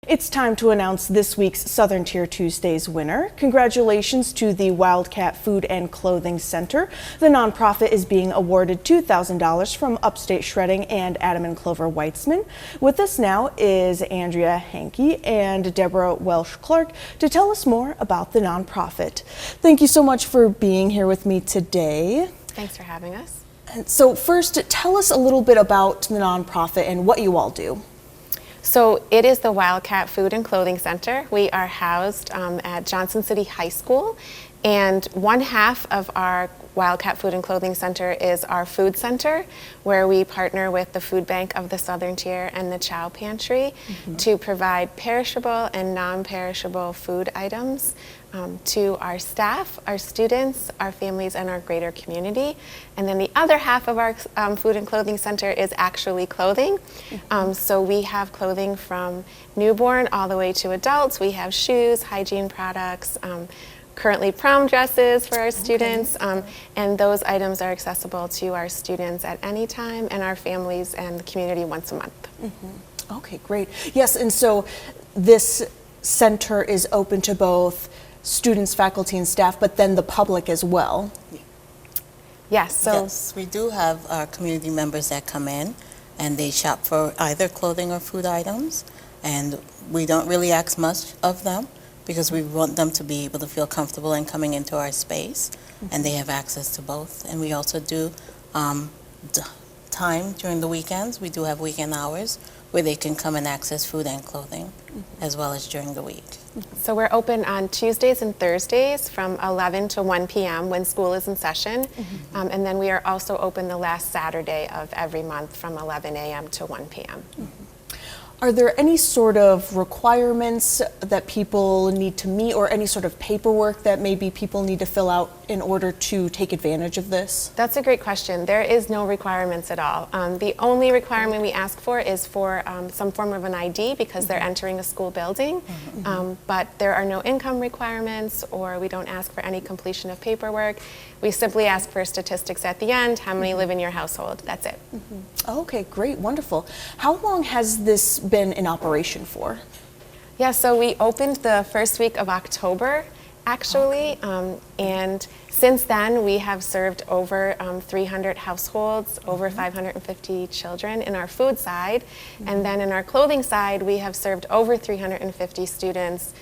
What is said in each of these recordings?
It's time to announce this week's Southern Tier Tuesdays winner. Congratulations to the Wildcat Food and Clothing Center. The nonprofit is being awarded $2,000 from Upstate Shredding and Adam and Clover Weitzman. With us now is Andrea Hankey and Deborah Welsh-Clark to tell us more about the nonprofit. Thank you so much for being here with me today. Thanks for having us. And so first, tell us a little bit about the nonprofit and what you all do. So it is the Wildcat Food and Clothing Center. We are housed at Johnson City High School, and one half of our Wildcat Food and Clothing Center is our food center, where we partner with the Food Bank of the Southern Tier and the Chow Pantry to provide perishable and non-perishable food items to our staff, our students, our families, and our greater community. And then the other half of our Food and Clothing Center is actually clothing. So we have clothing from newborn all the way to adults. We have shoes, hygiene products, currently prom dresses for our students, and those items are accessible to our students at any time and our families and the community once a month. Okay, great. Yes, and so this center is open to both students, faculty, and staff, but then the public as well. Yes, so yes, we do have our community members that come in and they shop for either clothing or food items, and we don't really ask much of them because we want them to be able to feel comfortable in coming into our space, and they have access to both. And we also do time during the weekends. We do have weekend hours where they can come and access food and clothing, as well as during the week. So we're open on Tuesdays and Thursdays from 11 to 1 p.m. when school is in session. And then we are also open the last Saturday of every month from 11 a.m. to 1 p.m. Are there any sort of requirements that people need to meet, or any sort of paperwork that maybe people need to fill out in order to take advantage of this? That's a great question. There is no requirements at all. The only requirement we ask for is for some form of an ID because they're entering a school building. But there are no income requirements, or we don't ask for any completion of paperwork. We simply ask for statistics at the end, how many live in your household. That's it. Okay, great, wonderful. How long has this been in operation for? Yeah, so we opened the first week of October, actually, and since then we have served over 300 households, over 550 children in our food side, and then in our clothing side we have served over 350 students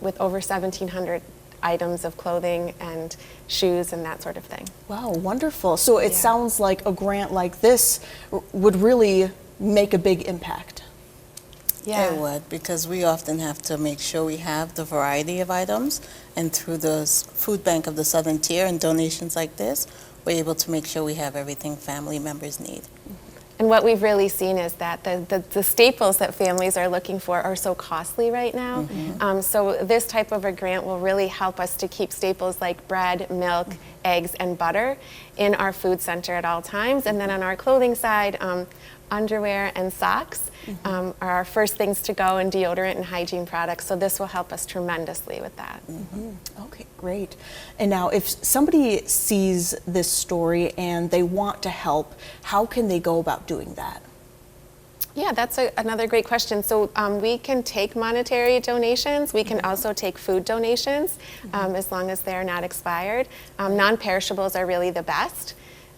with over 1,700 items of clothing and shoes and that sort of thing. Wow, wonderful. So it sounds like a grant like this would really make a big impact. Yeah, it would, because we often have to make sure we have the variety of items, and through the Food Bank of the Southern Tier and donations like this, we're able to make sure we have everything family members need. And what we've really seen is that the staples that families are looking for are so costly right now. So this type of a grant will really help us to keep staples like bread, milk, eggs, and butter in our food center at all times. And then on our clothing side, underwear and socks are our first things to go, and deodorant and hygiene products. So this will help us tremendously with that. Okay, great. And now if somebody sees this story and they want to help, how can they go about doing that? Yeah, that's another great question. So we can take monetary donations. We can also take food donations as long as they're not expired. Non-perishables are really the best.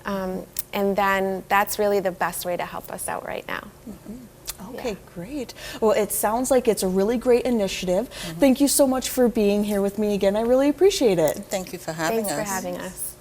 And then that's really the best way to help us out right now. Okay, great. Well, it sounds like it's a really great initiative. Thank you so much for being here with me again. I really appreciate it. Thank you for having us. Thanks for having us.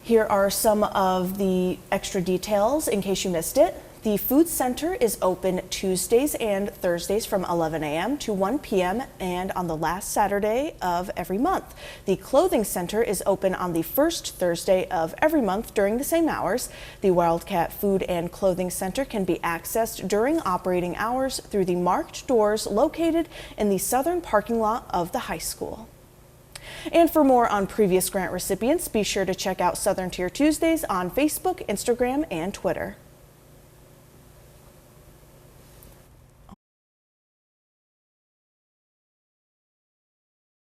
Here are some of the extra details in case you missed it. The Food Center is open Tuesdays and Thursdays from 11 a.m. to 1 p.m. and on the last Saturday of every month. The Clothing Center is open on the first Thursday of every month during the same hours. The Wildcat Food and Clothing Center can be accessed during operating hours through the marked doors located in the southern parking lot of the high school. And for more on previous grant recipients, be sure to check out Southern Tier Tuesdays on Facebook, Instagram, and Twitter.